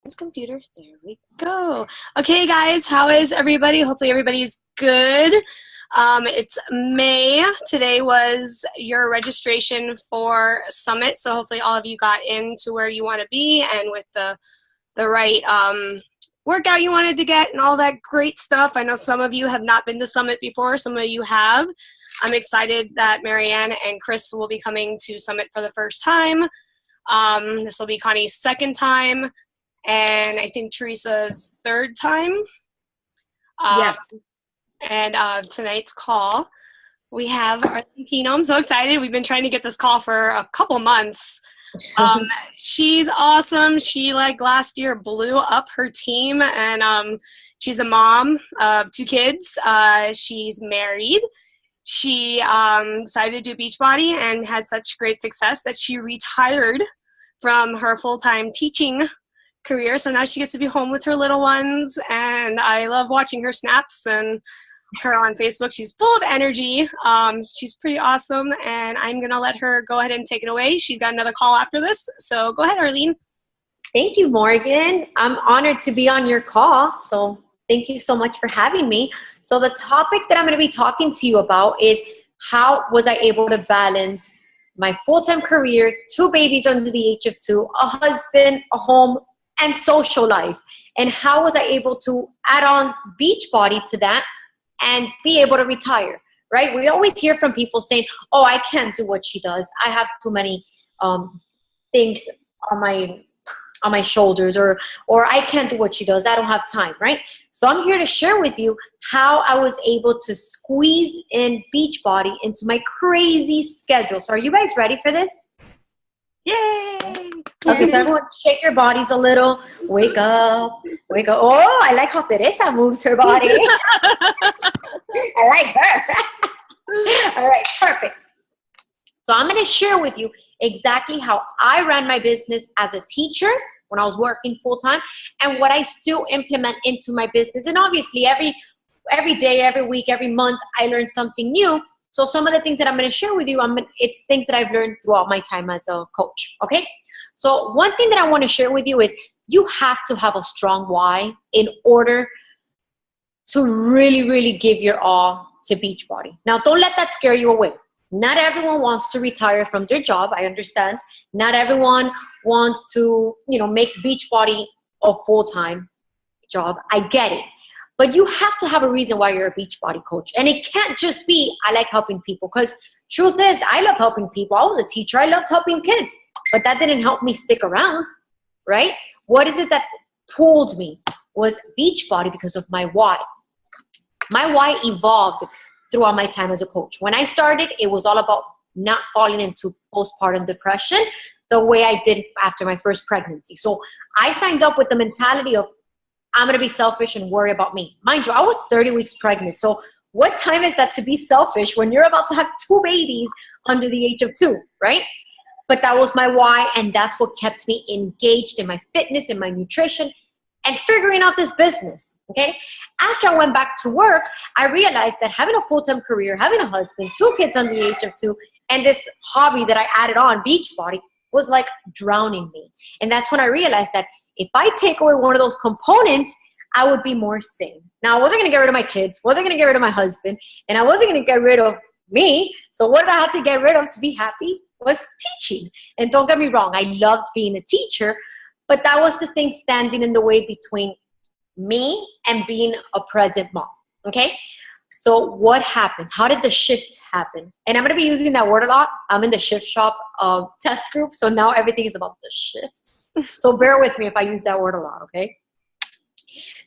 This computer. There we go. Okay, guys, how is everybody? Hopefully everybody's good. It's May. Today was your registration for Summit, so hopefully all of you got into where you want to be and with the right workout you wanted to get and all that great stuff. I know some of you have not been to Summit before. Some of you have. I'm excited that Marianne and Chris will be coming to Summit for the first time. This will be Connie's second time, and I think Teresa's third time. Yes. And tonight's call, we have Arlyn Pino. I'm so excited. We've been trying to get this call for a couple months. She's awesome. She, like, last year blew up her team, and she's a mom of 2 kids. She's married. She decided to do Beachbody and had such great success that she retired from her full-time teaching career. So now she gets to be home with her little ones, and I love watching her snaps and her on Facebook. She's full of energy. She's pretty awesome, and I'm going to let her go ahead and take it away. She's got another call after this. So go ahead, Arlyn. Thank you, Morgan. I'm honored to be on your call. So thank you so much for having me. So the topic that I'm going to be talking to you about is how was I able to balance my full-time career, 2 babies under the age of 2, a husband, a home, and social life. And how was I able to add on Beachbody to that and be able to retire, right? We always hear from people saying, oh, I can't do what she does. I have too many things on my shoulders, or I can't do what she does. I don't have time, right? So I'm here to share with you how I was able to squeeze in Beachbody into my crazy schedule. So are you guys ready for this? Yay! Okay, so everyone shake your bodies a little. Wake up. Wake up. Oh, I like how Teresa moves her body. I like her. All right, perfect. So I'm going to share with you exactly how I ran my business as a teacher when I was working full-time and what I still implement into my business. And obviously every day, every week, every month, I learn something new. So some of the things that I'm going to share with you, it's things that I've learned throughout my time as a coach, okay? So one thing that I want to share with you is you have to have a strong why in order to really, really give your all to Beachbody. Now, don't let that scare you away. Not everyone wants to retire from their job. I understand. Not everyone wants to, make Beachbody a full-time job. I get it. But you have to have a reason why you're a Beachbody coach. And it can't just be, I like helping people. Because truth is, I love helping people. I was a teacher. I loved helping kids. But that didn't help me stick around, right? What is it that pulled me? Was Beachbody because of my why. My why evolved throughout my time as a coach. When I started, it was all about not falling into postpartum depression the way I did after my first pregnancy. So I signed up with the mentality of, I'm going to be selfish and worry about me. Mind you, I was 30 weeks pregnant. So what time is that to be selfish when you're about to have 2 babies under the age of 2, right? But that was my why, and that's what kept me engaged in my fitness and my nutrition and figuring out this business, okay? After I went back to work, I realized that having a full-time career, having a husband, 2 kids under the age of 2, and this hobby that I added on, Beachbody, was like drowning me. And that's when I realized that if I take away one of those components, I would be more sane. Now, I wasn't going to get rid of my kids, wasn't going to get rid of my husband, and I wasn't going to get rid of me. So what did I have to get rid of to be happy? Was teaching. And don't get me wrong, I loved being a teacher, but that was the thing standing in the way between me and being a present mom, okay? So what happened? How did the shift happen? And I'm going to be using that word a lot. I'm in the shift shop test group, so now everything is about the shift. So bear with me if I use that word a lot, okay?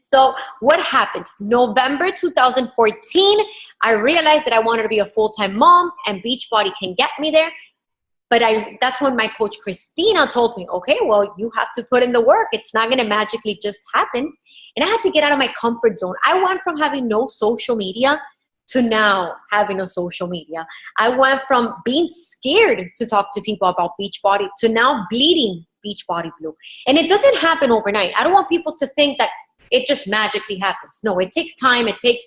So what happened? November 2014, I realized that I wanted to be a full-time mom, and Beachbody can get me there. But that's when my coach, Christina, told me, okay, well, you have to put in the work. It's not going to magically just happen. And I had to get out of my comfort zone. I went from having no social media to now having a social media. I went from being scared to talk to people about Beachbody to now bleeding Beachbody blue. And it doesn't happen overnight. I don't want people to think that it just magically happens. No, it takes time. It takes,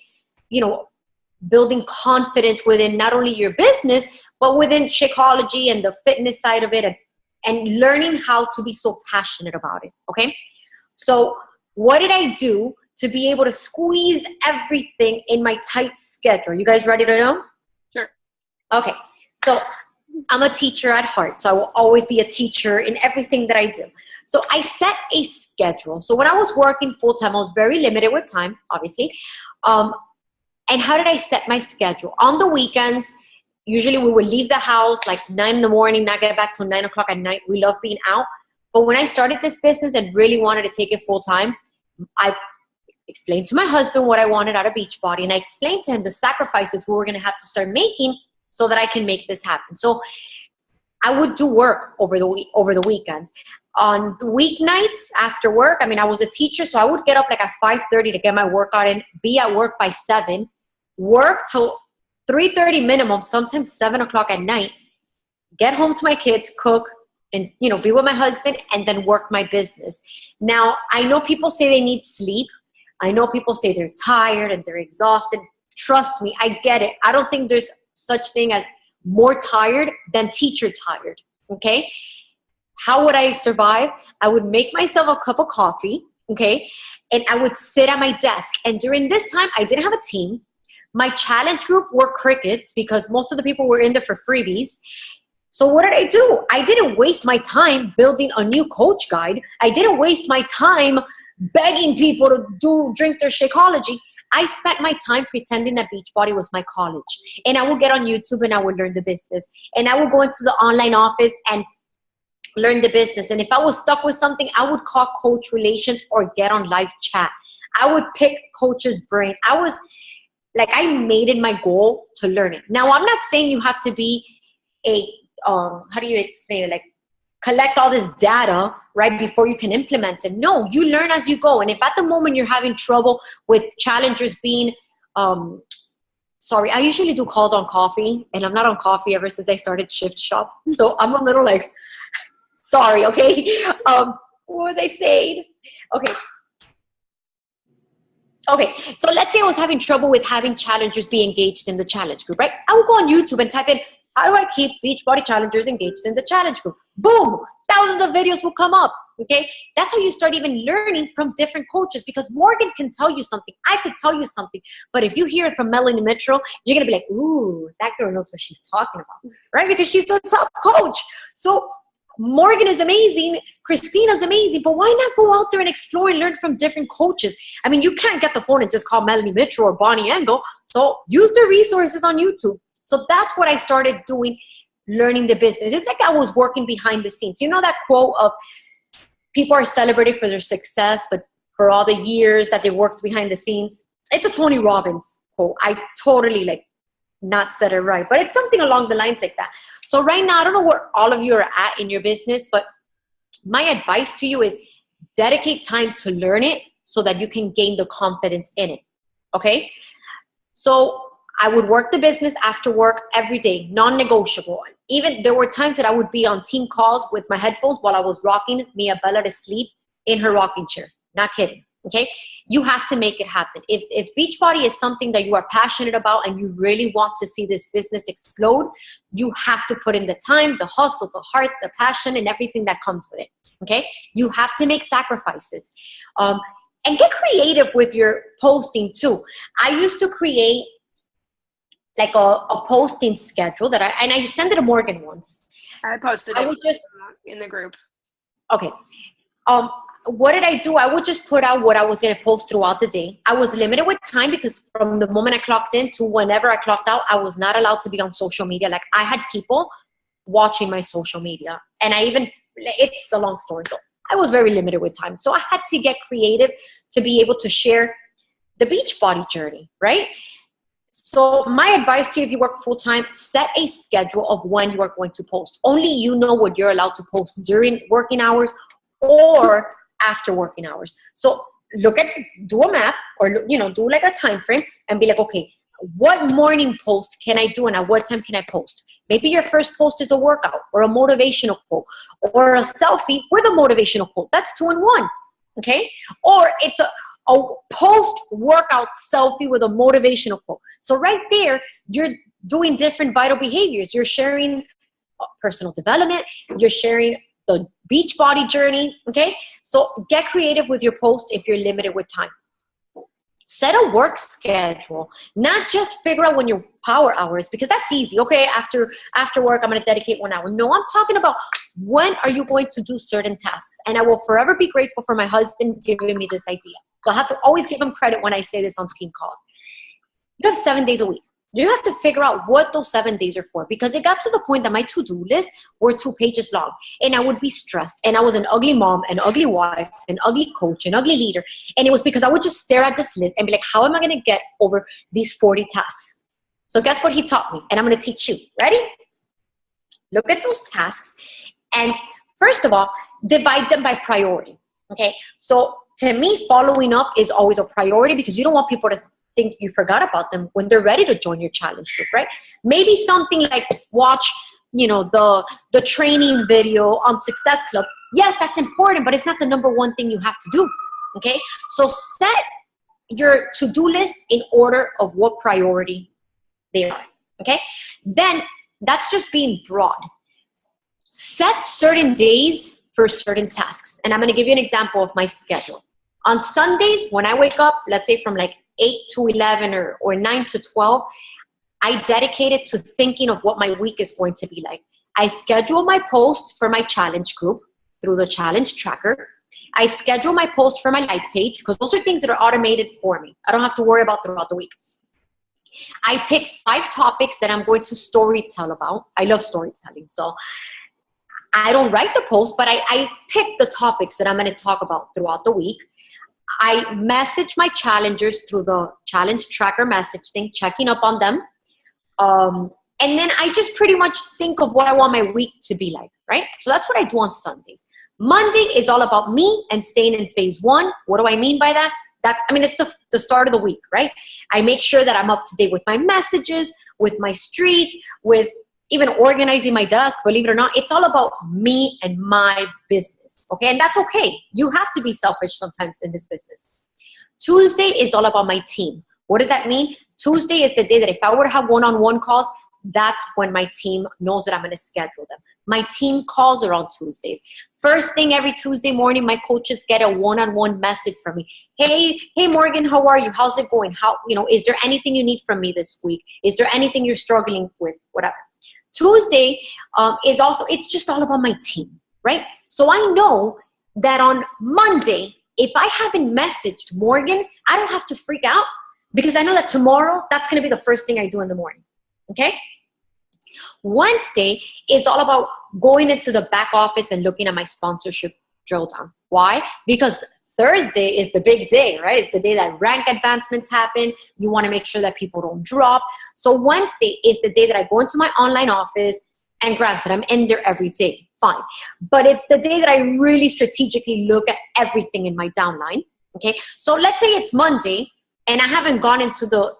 building confidence within not only your business, but within Shakeology and the fitness side of it, and learning how to be so passionate about it, okay? So what did I do to be able to squeeze everything in my tight schedule? You guys ready to know? Sure. Okay. So I'm a teacher at heart. So I will always be a teacher in everything that I do. So I set a schedule. So when I was working full-time, I was very limited with time, obviously. And how did I set my schedule? On the weekends, usually we would leave the house like 9 in the morning, not get back till 9 o'clock at night. We love being out. But when I started this business and really wanted to take it full-time, I explained to my husband what I wanted out of Beachbody. And I explained to him the sacrifices we were going to have to start making so that I can make this happen. So I would do work over the weekends. On the weeknights after work, I mean, I was a teacher, so I would get up like at 5:30 to get my workout in, be at work by 7, work till 3:30 minimum, sometimes 7 o'clock at night, get home to my kids, cook, and, you know, be with my husband, and then work my business. Now, I know people say they need sleep. I know people say they're tired and they're exhausted. Trust me, I get it. I don't think there's such thing as more tired than teacher tired, okay? How would I survive? I would make myself a cup of coffee, okay? And I would sit at my desk. And during this time, I didn't have a team. My challenge group were crickets because most of the people were in there for freebies. So what did I do? I didn't waste my time building a new coach guide. I didn't waste my time begging people to drink their Shakeology. I spent my time pretending that Beachbody was my college. And I would get on YouTube and I would learn the business. And I would go into the online office and learn the business. And if I was stuck with something, I would call coach relations or get on live chat. I would pick coaches' brains. I made it my goal to learn it. Now, I'm not saying you have to be how do you explain it? Like, collect all this data right before you can implement it. No, you learn as you go. And if at the moment you're having trouble with challengers being, sorry, I usually do calls on coffee, and I'm not on coffee ever since I started Shift Shop. So I'm a little like, sorry, okay? What was I saying? Okay, so let's say I was having trouble with having challengers be engaged in the challenge group, right? I would go on YouTube and type in, how do I keep Beachbody challengers engaged in the challenge group? Boom, thousands of videos will come up, okay? That's how you start even learning from different coaches, because Morgan can tell you something. I could tell you something. But if you hear it from Melanie Mitchell, you're going to be like, ooh, that girl knows what she's talking about, right? Because she's the top coach. So Morgan is amazing. Christina's amazing. But why not go out there and explore and learn from different coaches? I mean, you can't get the phone and just call Melanie Mitchell or Bonnie Engel. So use the resources on YouTube. So that's what I started doing, learning the business. It's like I was working behind the scenes. You know that quote of people are celebrated for their success, but for all the years that they worked behind the scenes? It's a Tony Robbins quote. I totally not said it right, but it's something along the lines like that. So right now, I don't know where all of you are at in your business, but my advice to you is dedicate time to learn it so that you can gain the confidence in it, okay? So I would work the business after work every day, non-negotiable. Even there were times that I would be on team calls with my headphones while I was rocking Mia Bella to sleep in her rocking chair. Not kidding, okay? You have to make it happen. If Beachbody is something that you are passionate about and you really want to see this business explode, you have to put in the time, the hustle, the heart, the passion, and everything that comes with it, okay? You have to make sacrifices. And get creative with your posting too. I used to create like a posting schedule that I sent it to Morgan once. I posted it in the group. Okay. What did I do? I would just put out what I was going to post throughout the day. I was limited with time because from the moment I clocked in to whenever I clocked out, I was not allowed to be on social media. Like, I had people watching my social media, and it's a long story. So I was very limited with time. So I had to get creative to be able to share the Beachbody journey, right? So my advice to you, if you work full-time, set a schedule of when you are going to post. Only you know what you're allowed to post during working hours or after working hours. So do a map, or, do like a time frame and be like, okay, what morning post can I do and at what time can I post? Maybe your first post is a workout or a motivational quote or a selfie with a motivational quote. That's 2 in 1, okay? Or it's a post-workout selfie with a motivational quote. So right there, you're doing different vital behaviors. You're sharing personal development. You're sharing the Beachbody journey, okay? So get creative with your post if you're limited with time. Set a work schedule, not just figure out when your power hours, because that's easy. Okay, after work, I'm going to dedicate 1 hour. No, I'm talking about when are you going to do certain tasks? And I will forever be grateful for my husband giving me this idea. So I have to always give him credit when I say this on team calls. You have 7 days a week. You have to figure out what those 7 days are for, because it got to the point that my to-do list were 2 pages long and I would be stressed, and I was an ugly mom, an ugly wife, an ugly coach, an ugly leader. And it was because I would just stare at this list and be like, how am I going to get over these 40 tasks? So guess what he taught me? And I'm going to teach you. Ready? Look at those tasks. And first of all, divide them by priority. Okay. So to me, following up is always a priority, because you don't want people to think you forgot about them when they're ready to join your challenge group, right? Maybe something like watch, the training video on Success Club. Yes, that's important, but it's not the number one thing you have to do, okay? So set your to-do list in order of what priority they are, okay? Then that's just being broad. Set certain days for certain tasks. And I'm going to give you an example of my schedule. On Sundays, when I wake up, let's say from like 8 to 11 or 9 to 12, I dedicate it to thinking of what my week is going to be like. I schedule my posts for my challenge group through the challenge tracker. I schedule my posts for my like page, because those are things that are automated for me. I don't have to worry about throughout the week. I pick 5 topics that I'm going to storytell about. I love storytelling, so I don't write the post, but I pick the topics that I'm going to talk about throughout the week. I message my challengers through the challenge tracker message thing, checking up on them. And then I just pretty much think of what I want my week to be like, right? So that's what I do on Sundays. Monday is all about me and staying in phase 1. What do I mean by that? It's the start of the week, right? I make sure that I'm up to date with my messages, with my streak, with even organizing my desk. Believe it or not, it's all about me and my business, okay? And that's okay. You have to be selfish sometimes in this business. Tuesday is all about my team. What does that mean? Tuesday is the day that if I were to have one-on-one calls, that's when my team knows that I'm going to schedule them. My team calls are on Tuesdays. First thing every Tuesday morning, my coaches get a one-on-one message from me. Hey, Morgan, how are you? How's it going? Is there anything you need from me this week? Is there anything you're struggling with? Whatever. Tuesday it's just all about my team, right? So I know that on Monday, if I haven't messaged Morgan, I don't have to freak out, because I know that tomorrow, that's going to be the first thing I do in the morning, okay? Wednesday is all about going into the back office and looking at my sponsorship drill down. Why? Because Thursday is the big day, right? It's the day that rank advancements happen. You want to make sure that people don't drop. So Wednesday is the day that I go into my online office, and granted, I'm in there every day, fine. But it's the day that I really strategically look at everything in my downline, okay? So let's say it's Monday and I haven't gone into the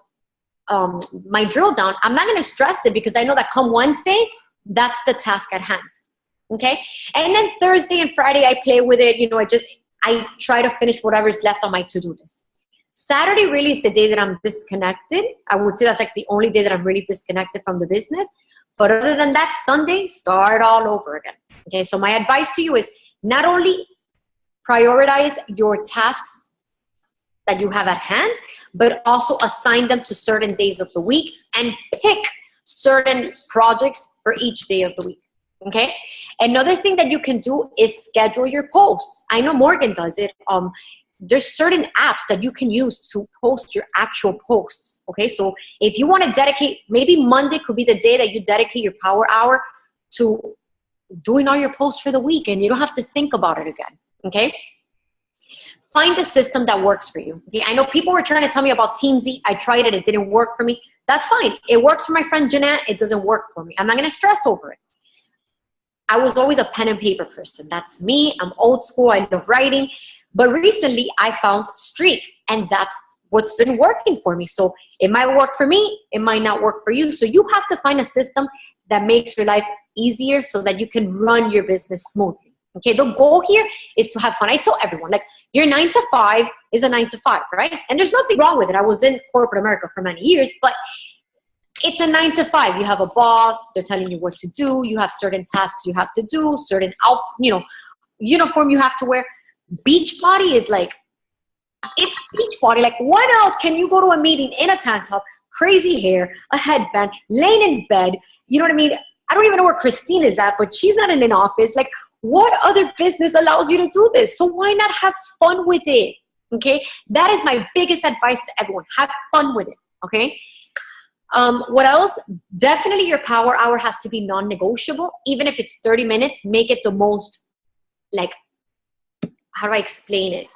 my drill down. I'm not going to stress it, because I know that come Wednesday, that's the task at hand, okay? And then Thursday and Friday, I play with it. I try to finish whatever's left on my to-do list. Saturday really is the day that I'm disconnected. I would say that's like the only day that I'm really disconnected from the business. But other than that, Sunday, start all over again. Okay, so my advice to you is not only prioritize your tasks that you have at hand, but also assign them to certain days of the week and pick certain projects for each day of the week. Okay. Another thing that you can do is schedule your posts. I know Morgan does it. There's certain apps that you can use to post your actual posts. Okay. So if you want to dedicate, maybe Monday could be the day that you dedicate your power hour to doing all your posts for the week, and you don't have to think about it again. Okay. Find a system that works for you. Okay. I know people were trying to tell me about Teamzy. I tried it. It didn't work for me. That's fine. It works for my friend Jeanette. It doesn't work for me. I'm not going to stress over it. I was always a pen and paper person. That's me. I'm old school. I love writing. But recently I found Streak, and that's what's been working for me. So it might work for me. It might not work for you. So you have to find a system that makes your life easier so that you can run your business smoothly. Okay. The goal here is to have fun. I tell everyone, like, your 9 to 5 is a 9 to 5, right? And there's nothing wrong with it. I was in corporate America for many years, but it's a 9 to 5. You have a boss. They're telling you what to do. You have certain tasks you have to do, certain uniform you have to wear. Beachbody is like, it's Beachbody. Like, when else can you go to a meeting in a tank top, crazy hair, a headband, laying in bed? You know what I mean? I don't even know where Christine is at, but she's not in an office. Like, what other business allows you to do this? So why not have fun with it? Okay, that is my biggest advice to everyone. Have fun with it. Okay. What else? Definitely your power hour has to be non-negotiable. Even if it's 30 minutes, make it the most, like, how do I explain it?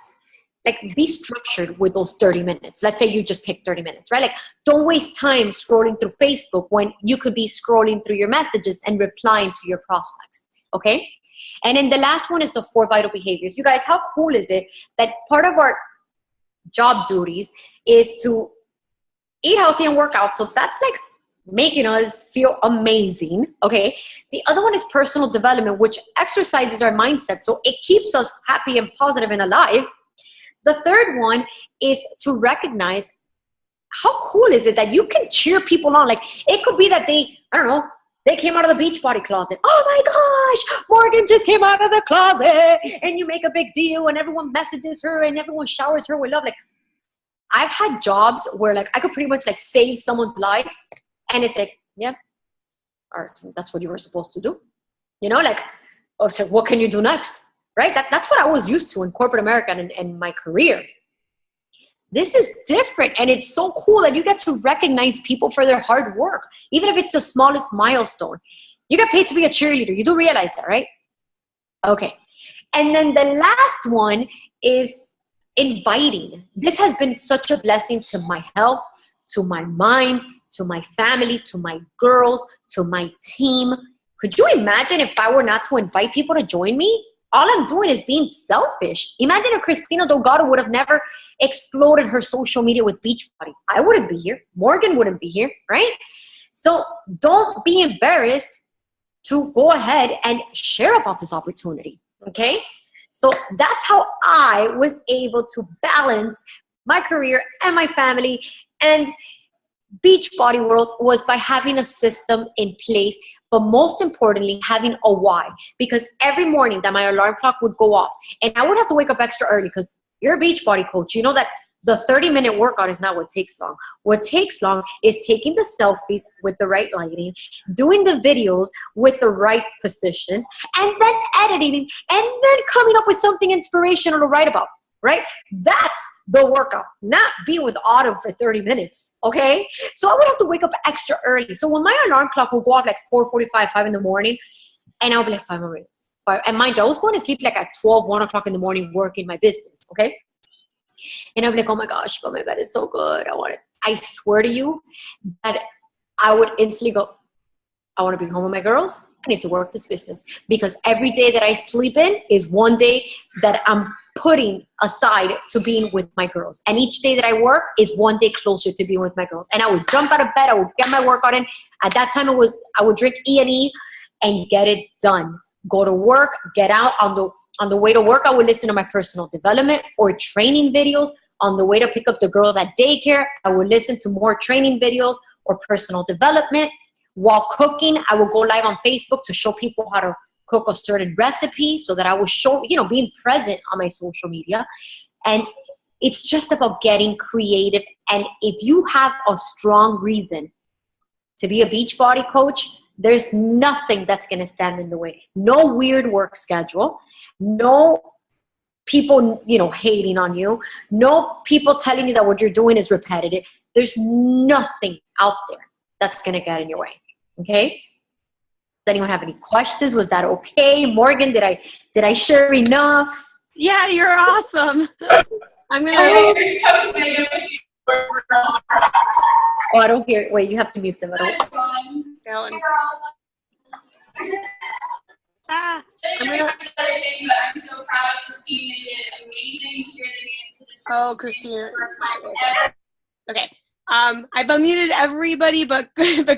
Like, be structured with those 30 minutes. Let's say you just pick 30 minutes, right? Like, don't waste time scrolling through Facebook when you could be scrolling through your messages and replying to your prospects. Okay. And then the last one is the 4 vital behaviors. You guys, how cool is it that part of our job duties is to eat healthy and work out? So that's like making us feel amazing. Okay. The other one is personal development, which exercises our mindset. So it keeps us happy and positive and alive. The third one is to recognize how cool is it that you can cheer people on. Like, it could be that they came out of the Beachbody closet. Oh my gosh, Morgan just came out of the closet. And you make a big deal and everyone messages her and everyone showers her with love. Like, I've had jobs where, like, I could pretty much, like, save someone's life. And it's like, yeah, all right, that's what you were supposed to do. You know, like, oh, so what can you do next? Right? That's what I was used to in corporate America and my career. This is different. And it's so cool that you get to recognize people for their hard work. Even if it's the smallest milestone. You get paid to be a cheerleader. You do realize that, right? Okay. And then the last one is inviting. This has been such a blessing to my health, to my mind, to my family, to my girls, to my team. Could you imagine if I were not to invite people to join me? All I'm doing is being selfish. Imagine if Christina Delgado would have never exploded her social media with Beachbody. I wouldn't be here. Morgan wouldn't be here, right? So don't be embarrassed to go ahead and share about this opportunity, okay? So that's how I was able to balance my career and my family. And Beachbody World was by having a system in place, but most importantly, having a why. Because every morning that my alarm clock would go off, and I would have to wake up extra early because you're a Beachbody coach. You know that the 30-minute workout is not what takes long. What takes long is taking the selfies with the right lighting, doing the videos with the right positions, and then editing, and then coming up with something inspirational to write about, right? That's the workout, not being with Autumn for 30 minutes, okay? So I would have to wake up extra early. So when my alarm clock would go off like 4:45, 5 in the morning, and I'll be like, 5 more minutes. And mind you, I was going to sleep like at 12, 1 o'clock in the morning working my business, okay? And I'm like, oh my gosh, but my bed is so good. I want it. I swear to you that I would instantly go, I want to be home with my girls. I need to work this business. Because every day that I sleep in is one day that I'm putting aside to being with my girls. And each day that I work is one day closer to being with my girls. And I would jump out of bed. I would get my workout in. At that time, I would drink E&E and get it done. Go to work, get out. On the way to work, I would listen to my personal development or training videos. On the way to pick up the girls at daycare, I would listen to more training videos or personal development. While cooking, I would go live on Facebook to show people how to cook a certain recipe so that I would show, being present on my social media. And it's just about getting creative. And if you have a strong reason to be a Beachbody coach, there's nothing that's going to stand in the way. No weird work schedule. No people, hating on you. No people telling you that what you're doing is repetitive. There's nothing out there that's going to get in your way. Okay? Does anyone have any questions? Was that okay? Morgan, did I share enough? Yeah, you're awesome. I'm going to... Oh, I don't hear it. Wait, you have to mute them. I'm so proud of this team. They did amazing cheerleading. Oh, Christina. Okay. I've unmuted everybody but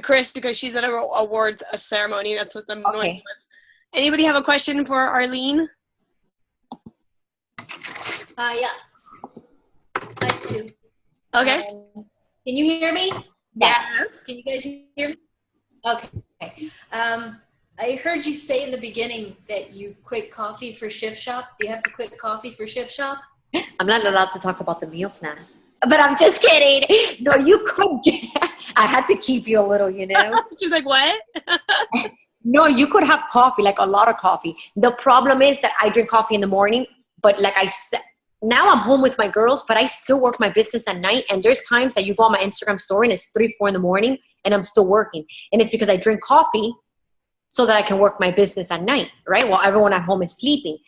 Chris because she's at a awards ceremony. That's what the noise was. Anybody have a question for Arlene? Yeah. I do. Okay. Can you hear me? Yes. Can you guys hear me? Okay. I heard you say in the beginning that you quit coffee for Shift Shop. Do you have to quit coffee for Shift Shop? I'm not allowed to talk about the meal plan. But I'm just kidding. No, you could. I had to keep you a little, you know. She's like, what? No, you could have coffee, like a lot of coffee. The problem is that I drink coffee in the morning, but like I said, now I'm home with my girls, but I still work my business at night. And there's times that you go on my Instagram story and it's 3, 4 in the morning and I'm still working. And it's because I drink coffee so that I can work my business at night, right? While everyone at home is sleeping.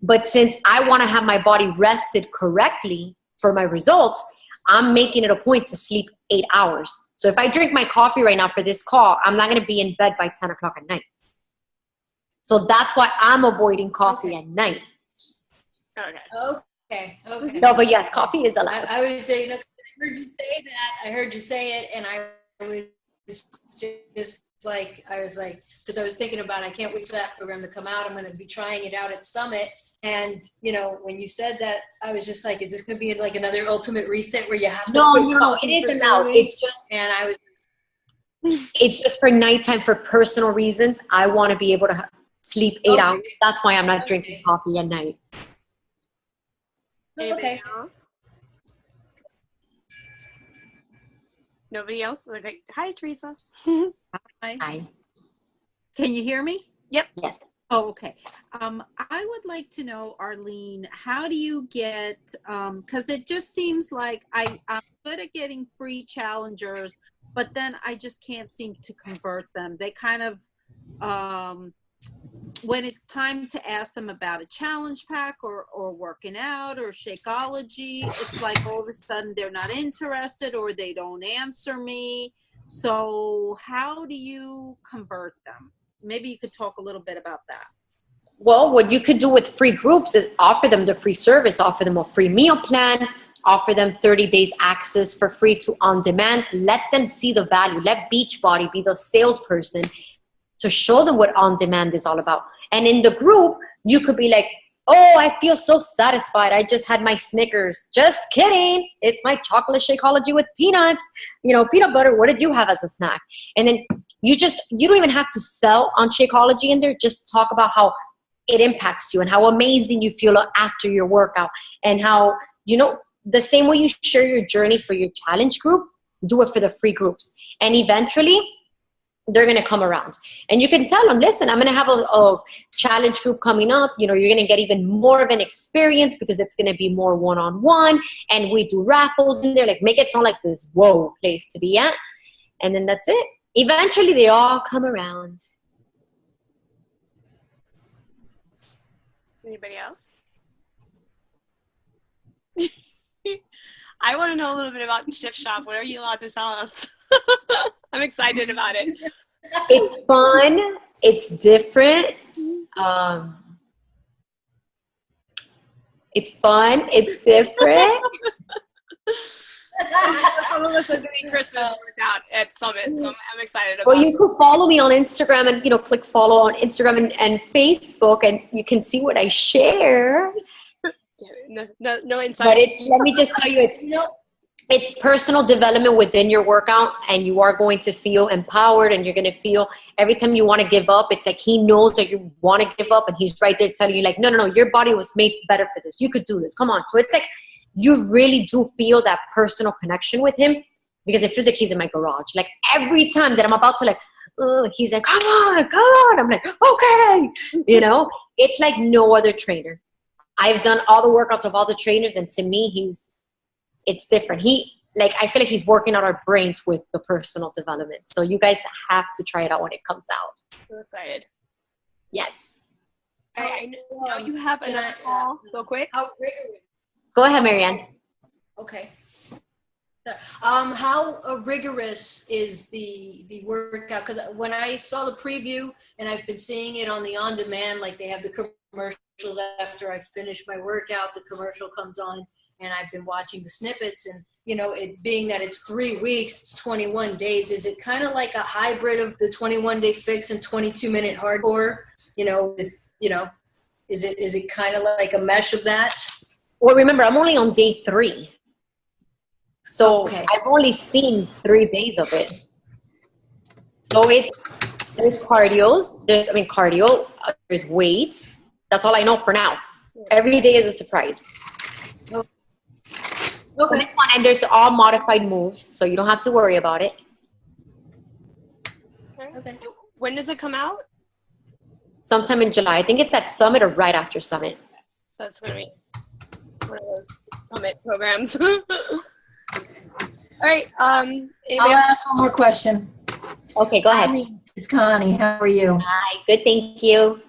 But since I want to have my body rested correctly for my results, I'm making it a point to sleep 8 hours. So if I drink my coffee right now for this call, I'm not going to be in bed by 10 o'clock at night. So that's why I'm avoiding coffee at night. Okay. No, but yes, coffee is allowed. I was saying, I heard you say that. I heard you say it, and I was just like, I was like, because I was thinking about, I can't wait for that program to come out. I'm going to be trying it out at Summit. And, you know, when you said that, I was just like, is this going to be like another ultimate reset where you have to quit coffee it isn't allowed. And I was, it's just for nighttime for personal reasons. I want to be able to sleep 8 hours. That's why I'm not drinking coffee at night. Okay. Nobody else? Okay. Hi, Teresa. Hi. Can you hear me? Yep. Yes. Oh, okay. I would like to know, Arlyn, how do you get, because it just seems like I'm good at getting free challengers, but then I just can't seem to convert them. They kind of, when it's time to ask them about a challenge pack or working out or Shakeology, it's like all of a sudden they're not interested or they don't answer me. So how do you convert them? Maybe you could talk a little bit about that. Well, what you could do with free groups is offer them the free service, offer them a free meal plan, offer them 30 days access for free to on demand. Let them see the value. Let Beachbody be the salesperson to show them what on demand is all about. And in the group, you could be like, oh, I feel so satisfied. I just had my Snickers. Just kidding. It's my chocolate Shakeology with peanuts. You know, peanut butter. What did you have as a snack? And then you don't even have to sell on Shakeology in there. Just talk about how it impacts you and how amazing you feel after your workout. And how, you know, the same way you share your journey for your challenge group, do it for the free groups. And eventually, they're going to come around. And you can tell them, listen, I'm going to have a challenge group coming up. You know, you're going to get even more of an experience because it's going to be more one-on-one. And we do raffles in there. Like, make it sound like this whoa place to be at. And then that's it. Eventually, they all come around. Anybody else? I want to know a little bit about Shift Shop. What are you allowed to tell us? I'm excited about it. It's fun. It's different. It's fun. It's different. Some of us are doing Christmas workout at Summit, so I'm excited about Well, you could follow me on Instagram and, you know, click follow on Instagram and Facebook, and you can see what I share. No insight. But let me just tell you, it's personal development within your workout, and you are going to feel empowered, and you're going to feel every time you want to give up, it's like he knows that you want to give up, and he's right there telling you like, no, your body was made better for this. You could do this. Come on. So it's like you really do feel that personal connection with him, because it feels like he's in my garage. Like every time that I'm about to he's like, come on. I'm like, okay. You know, it's like no other trainer. I've done all the workouts of all the trainers, and to me, it's different. I feel like he's working on our brains with the personal development. So you guys have to try it out when it comes out. So excited. Yes. I know you have another call so quick. how rigorous? Go ahead, Marianne. Okay. How rigorous is the workout? Because when I saw the preview, and I've been seeing it on the on-demand, like they have the commercials after I finish my workout, the commercial comes on, and I've been watching the snippets, and, you know, it being that it's 3 weeks, it's 21 days. Is it kind of like a hybrid of the 21-day fix and 22-minute hardcore? You know, is it kind of like a mesh of that? Well, remember, I'm only on day 3. So Okay. I've only seen 3 days of it. So There's cardio. There's weights. That's all I know for now. Every day is a surprise. Okay. And there's all modified moves, so you don't have to worry about it. Okay. When does it come out? Sometime in July. I think it's at Summit or right after Summit. So it's going to be one of those summit programs. All right. I'll ask one more question. Okay, go ahead. It's Connie. How are you? Hi, good, thank you.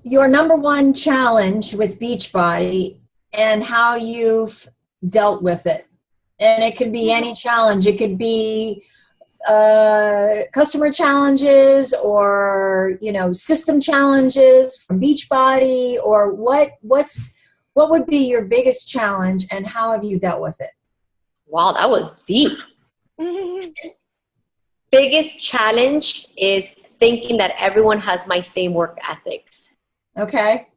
Your number one challenge with Beachbody and how you've dealt with it. And it could be any challenge. It could be customer challenges or, system challenges from Beachbody, or what would be your biggest challenge and how have you dealt with it? Wow, that was deep. Biggest challenge is thinking that everyone has my same work ethics. Okay.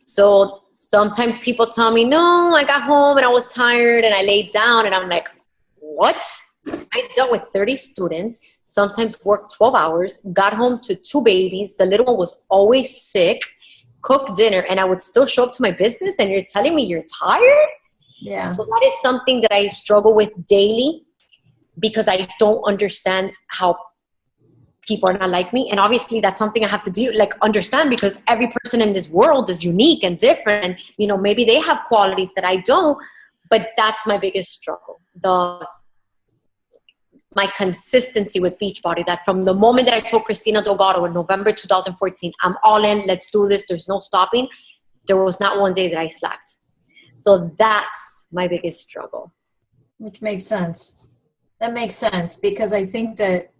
So sometimes people tell me, no, I got home and I was tired and I laid down, and I'm like, what? I dealt with 30 students, sometimes worked 12 hours, got home to 2 babies. The little one was always sick, cooked dinner, and I would still show up to my business and you're telling me you're tired? Yeah. So that is something that I struggle with daily because I don't understand how people are not like me. And obviously that's something I have to understand, because every person in this world is unique and different. And, maybe they have qualities that I don't, but that's my biggest struggle. My consistency with Beachbody, that from the moment that I told Christina Delgado in November 2014, I'm all in, let's do this, there's no stopping, there was not one day that I slacked. So that's my biggest struggle. Which makes sense. That makes sense, because I think that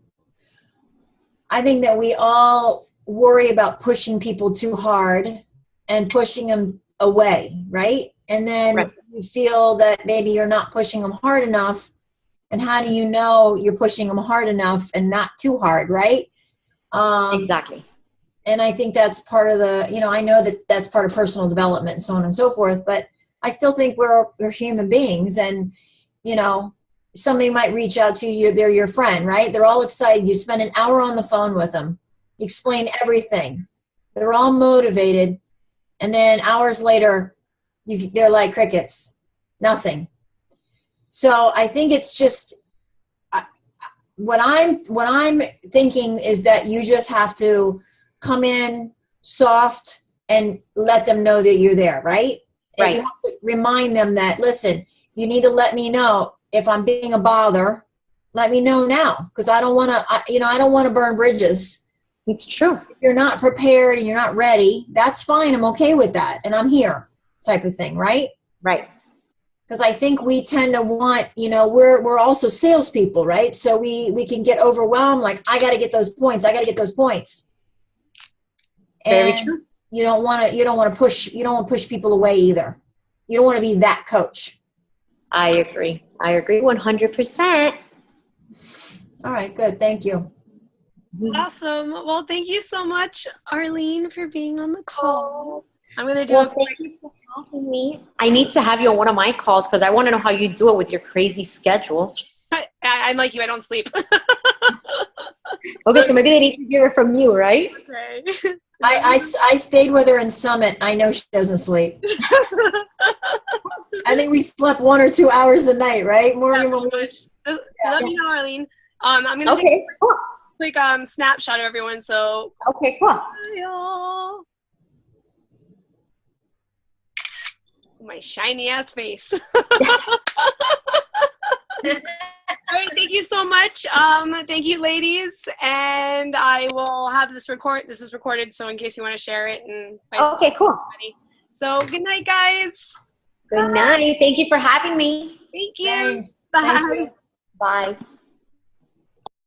we all worry about pushing people too hard and pushing them away, right? And then you feel that maybe you're not pushing them hard enough. And how do you know you're pushing them hard enough and not too hard, right? Exactly. And I think that's part of I know that that's part of personal development and so on and so forth, but I still think we're human beings, and, somebody might reach out to you, they're your friend, right? They're all excited. You spend an hour on the phone with them. You explain everything. They're all motivated. And then hours later, they're like crickets, nothing. So I think it's just, what I'm thinking is that you just have to come in soft and let them know that you're there, right? Right. And you have to remind them that, listen, you need to let me know if I'm being a bother. Let me know now, because I don't want to, I don't want to burn bridges. It's true. If you're not prepared and you're not ready, that's fine. I'm okay with that, and I'm here, type of thing, right? Right. Because I think we tend to want, we're also salespeople, right? So we can get overwhelmed, like, I got to get those points. I got to get those points. Very And true. you don't want to push people away either. You don't want to be that coach. I agree 100%. All right, good. Thank you. Awesome. Well, thank you so much, Arlyn, for being on the call. I'm going to do thank you for having me. I need to have you on one of my calls because I want to know how you do it with your crazy schedule. I'm like you. I don't sleep. Okay, so maybe they need to hear it from you, right? Okay. I stayed with her in Summit. I know she doesn't sleep. I think we slept 1 or 2 hours a night, right? Morgan, when we were... Let me know, Arlyn. I'm going to take a quick snapshot of everyone. So, okay, cool. Bye, y'all. My shiny ass face. All right, thank you so much. Thank you, ladies, and I will have this This is recorded, so in case you want to share it. And okay, cool. So, good night, guys. Good night. Thank you for having me. Thank you. Thanks. Bye. Thank you. Bye.